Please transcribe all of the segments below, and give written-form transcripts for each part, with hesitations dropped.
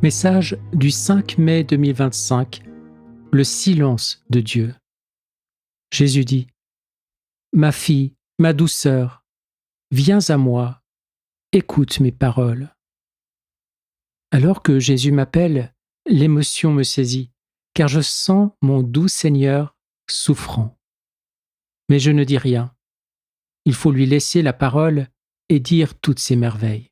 Message du 5 mai 2025, le silence de Dieu. Jésus dit : « Ma fille, ma douceur, viens à moi, écoute mes paroles. » Alors que Jésus m'appelle, l'émotion me saisit, car je sens mon doux Seigneur souffrant. Mais je ne dis rien. Il faut lui laisser la parole et dire toutes ses merveilles.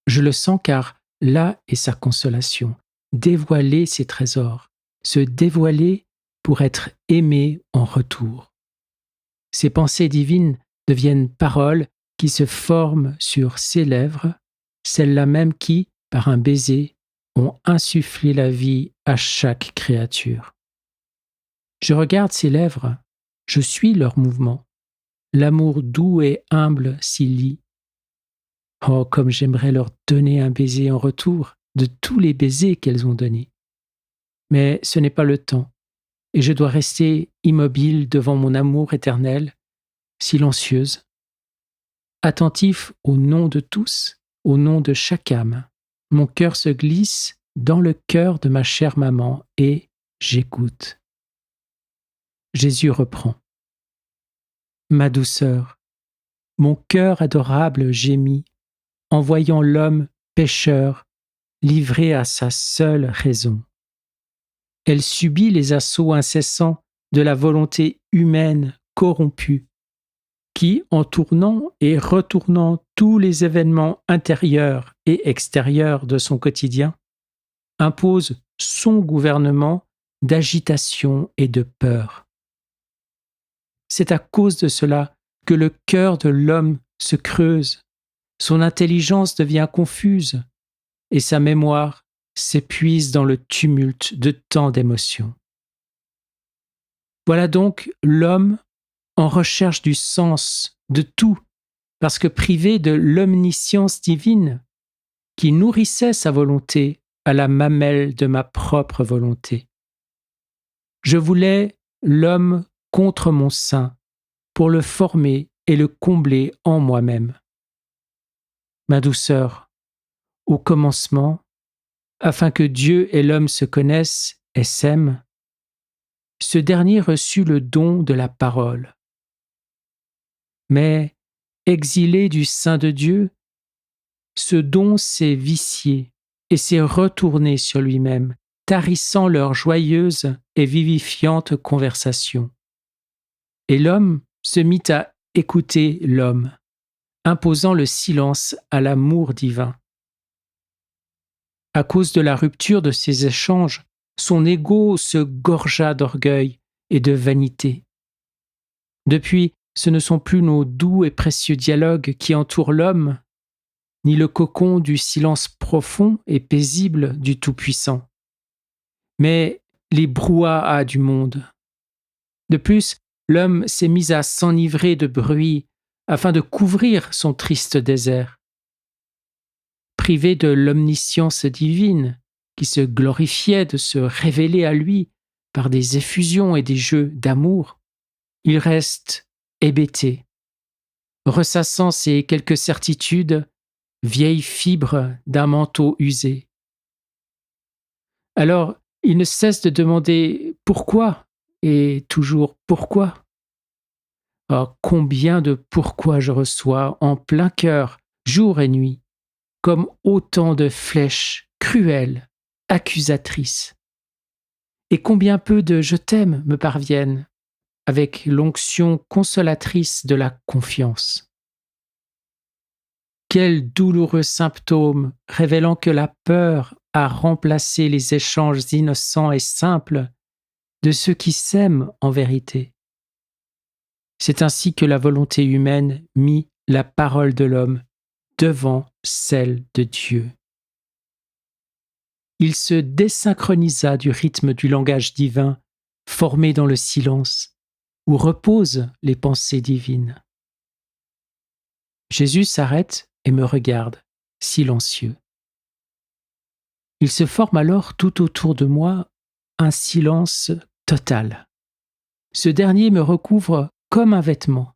Je le sens car là est sa consolation, dévoiler ses trésors, se dévoiler pour être aimé en retour. Ces pensées divines deviennent paroles qui se forment sur ses lèvres, celles-là même qui, par un baiser, ont insufflé la vie à chaque créature. Je regarde ces lèvres, je suis leur mouvement. L'amour doux et humble s'y lie. Oh, comme j'aimerais leur donner un baiser en retour de tous les baisers qu'elles ont donnés. Mais ce n'est pas le temps, et je dois rester immobile devant mon amour éternel, silencieuse, attentif au nom de tous, au nom de chaque âme. Mon cœur se glisse dans le cœur de ma chère maman et j'écoute. Jésus reprend. Ma douceur, mon cœur adorable gémit en voyant l'homme pécheur livré à sa seule raison. Elle subit les assauts incessants de la volonté humaine corrompue, qui, en tournant et retournant tous les événements intérieurs et extérieurs de son quotidien, impose son gouvernement d'agitation et de peur. C'est à cause de cela que le cœur de l'homme se creuse, son intelligence devient confuse et sa mémoire s'épuise dans le tumulte de tant d'émotions. Voilà donc l'homme en recherche du sens de tout, parce que privé de l'omniscience divine qui nourrissait sa volonté à la mamelle de ma propre volonté. Je voulais l'homme contre mon sein pour le former et le combler en moi-même. Ma douceur, au commencement, afin que Dieu et l'homme se connaissent et s'aiment, ce dernier reçut le don de la parole. Mais, exilé du sein de Dieu, ce don s'est vicié et s'est retourné sur lui-même, tarissant leur joyeuse et vivifiante conversation. Et l'homme se mit à écouter l'homme, imposant le silence à l'amour divin. À cause de la rupture de ces échanges, son ego se gorgea d'orgueil et de vanité. Depuis, ce ne sont plus nos doux et précieux dialogues qui entourent l'homme, ni le cocon du silence profond et paisible du Tout-Puissant, mais les brouhahas du monde. De plus, l'homme s'est mis à s'enivrer de bruit afin de couvrir son triste désert. Privé de l'omniscience divine, qui se glorifiait de se révéler à lui par des effusions et des jeux d'amour, il reste hébété, ressassant ses quelques certitudes, vieilles fibres d'un manteau usé. Alors, il ne cesse de demander pourquoi et toujours pourquoi. Oh, combien de pourquoi je reçois en plein cœur, jour et nuit, comme autant de flèches cruelles, accusatrices. Et combien peu de je t'aime me parviennent, avec l'onction consolatrice de la confiance. Quel douloureux symptôme révélant que la peur a remplacé les échanges innocents et simples de ceux qui s'aiment en vérité. C'est ainsi que la volonté humaine mit la parole de l'homme devant celle de Dieu. Il se désynchronisa du rythme du langage divin formé dans le silence, où reposent les pensées divines. Jésus s'arrête et me regarde, silencieux. Il se forme alors tout autour de moi un silence total. Ce dernier me recouvre comme un vêtement.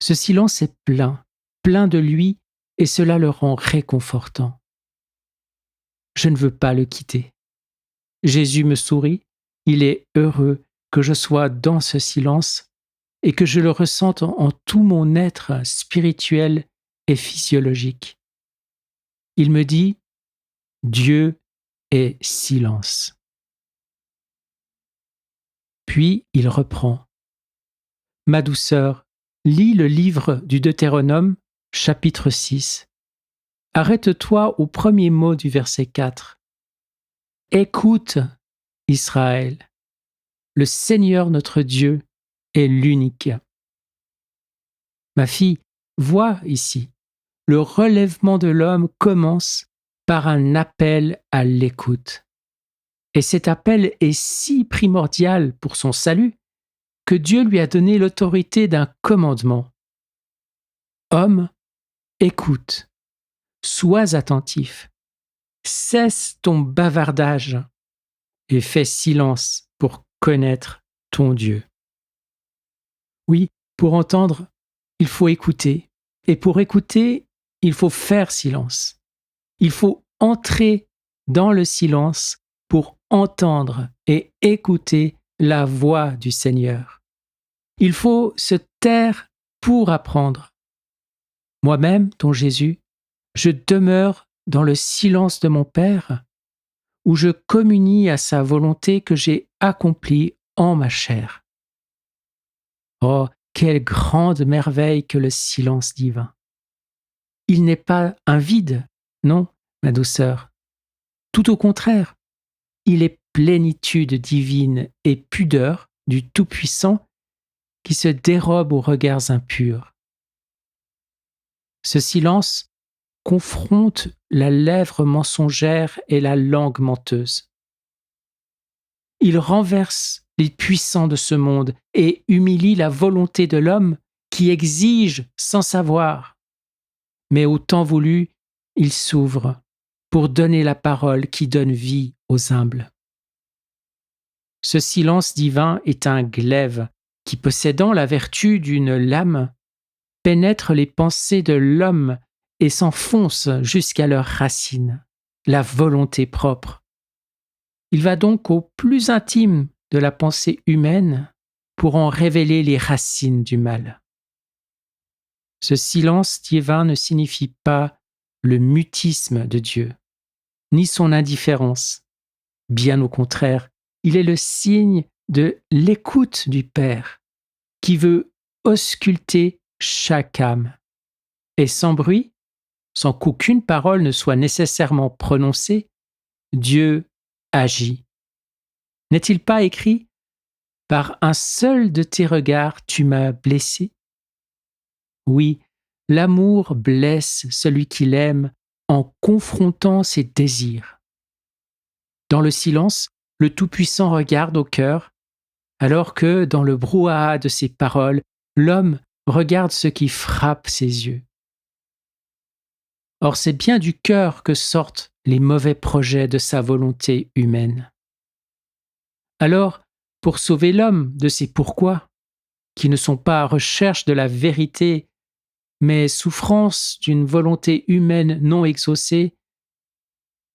Ce silence est plein, plein de lui, et cela le rend réconfortant. je ne veux pas le quitter. Jésus me sourit, il est heureux que je sois dans ce silence et que je le ressente en tout mon être spirituel et physiologique. Il me dit, Dieu est silence. Puis il reprend. Ma douceur, lis le livre du Deutéronome, chapitre 6. Arrête-toi au premier mot du verset 4. Écoute, Israël, le Seigneur notre Dieu est l'unique. Ma fille, vois ici, le relèvement de l'homme commence par un appel à l'écoute. Et cet appel est si primordial pour son salut que Dieu lui a donné l'autorité d'un commandement. Homme, écoute, sois attentif, cesse ton bavardage et fais silence pour connaître ton Dieu. Oui, pour entendre, il faut écouter. Et pour écouter, il faut faire silence. Il faut entrer dans le silence pour entendre et écouter la voix du Seigneur. Il faut se taire pour apprendre. Moi-même, ton Jésus, je demeure dans le silence de mon Père, où je communie à sa volonté que j'ai accomplie en ma chair. Oh, quelle grande merveille que le silence divin! Il n'est pas un vide, non, ma douceur. Tout au contraire, il est plénitude divine et pudeur du Tout-Puissant qui se dérobe aux regards impurs. Ce silence confronte la lèvre mensongère et la langue menteuse. Il renverse les puissants de ce monde et humilie la volonté de l'homme qui exige sans savoir. Mais au temps voulu, il s'ouvre pour donner la parole qui donne vie aux humbles. Ce silence divin est un glaive qui, possédant la vertu d'une lame, pénètre les pensées de l'homme et s'enfonce jusqu'à leurs racines, la volonté propre. Il va donc au plus intime de la pensée humaine pour en révéler les racines du mal. Ce silence divin ne signifie pas le mutisme de Dieu, ni son indifférence. Bien au contraire, il est le signe de l'écoute du Père, qui veut ausculter chaque âme. Et sans bruit, sans qu'aucune parole ne soit nécessairement prononcée, Dieu agit. N'est-il pas écrit « Par un seul de tes regards, tu m'as blessé » ? Oui, l'amour blesse celui qui l'aime en confrontant ses désirs. Dans le silence, le Tout-Puissant regarde au cœur, alors que dans le brouhaha de ses paroles, l'homme regarde ce qui frappe ses yeux. Or, c'est bien du cœur que sortent les mauvais projets de sa volonté humaine. Alors, pour sauver l'homme de ses pourquoi, qui ne sont pas à recherche de la vérité, mais souffrance d'une volonté humaine non exaucée,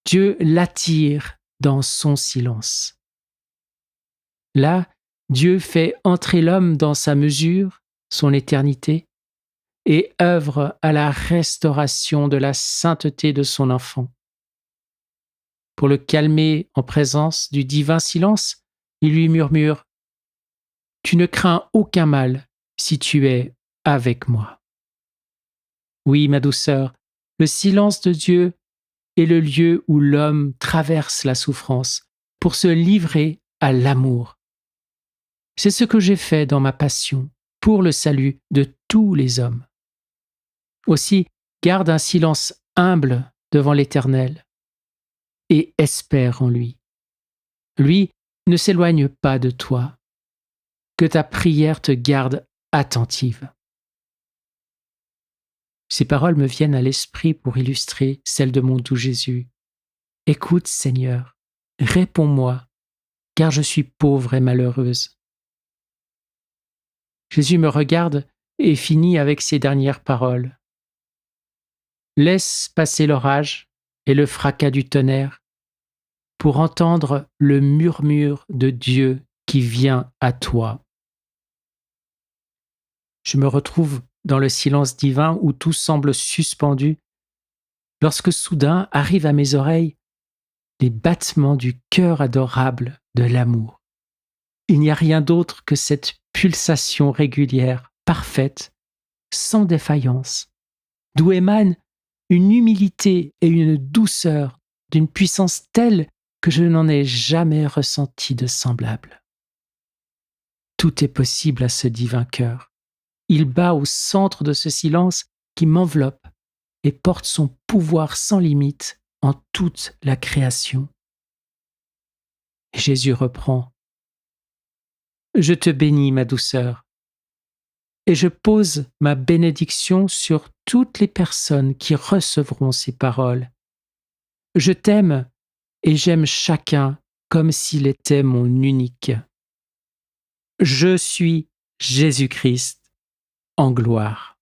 Dieu l'attire dans son silence. Là, Dieu fait entrer l'homme dans sa mesure, son éternité, et œuvre à la restauration de la sainteté de son enfant. Pour le calmer en présence du divin silence, il lui murmure « Tu ne crains aucun mal si tu es avec moi. » Oui, ma douceur, le silence de Dieu est le lieu où l'homme traverse la souffrance pour se livrer à l'amour. C'est ce que j'ai fait dans ma passion pour le salut de tous les hommes. Aussi, garde un silence humble devant l'Éternel et espère en lui. Lui ne s'éloigne pas de toi. Que ta prière te garde attentive. Ces paroles me viennent à l'esprit pour illustrer celles de mon doux Jésus. Écoute, Seigneur, réponds-moi, car je suis pauvre et malheureuse. Jésus me regarde et finit avec ces dernières paroles. Laisse passer l'orage et le fracas du tonnerre, pour entendre le murmure de Dieu qui vient à toi. Je me retrouve dans le silence divin où tout semble suspendu, lorsque soudain arrivent à mes oreilles les battements du cœur adorable de l'amour. Il n'y a rien d'autre que cette pulsation régulière, parfaite, sans défaillance, d'où émane une humilité et une douceur d'une puissance telle que je n'en ai jamais ressenti de semblable. Tout est possible à ce divin cœur. Il bat au centre de ce silence qui m'enveloppe et porte son pouvoir sans limite en toute la création. Et Jésus reprend : « Je te bénis, ma douceur, et je pose ma bénédiction sur toutes les personnes qui recevront ces paroles. Je t'aime et j'aime chacun comme s'il était mon unique. Je suis Jésus-Christ en gloire. »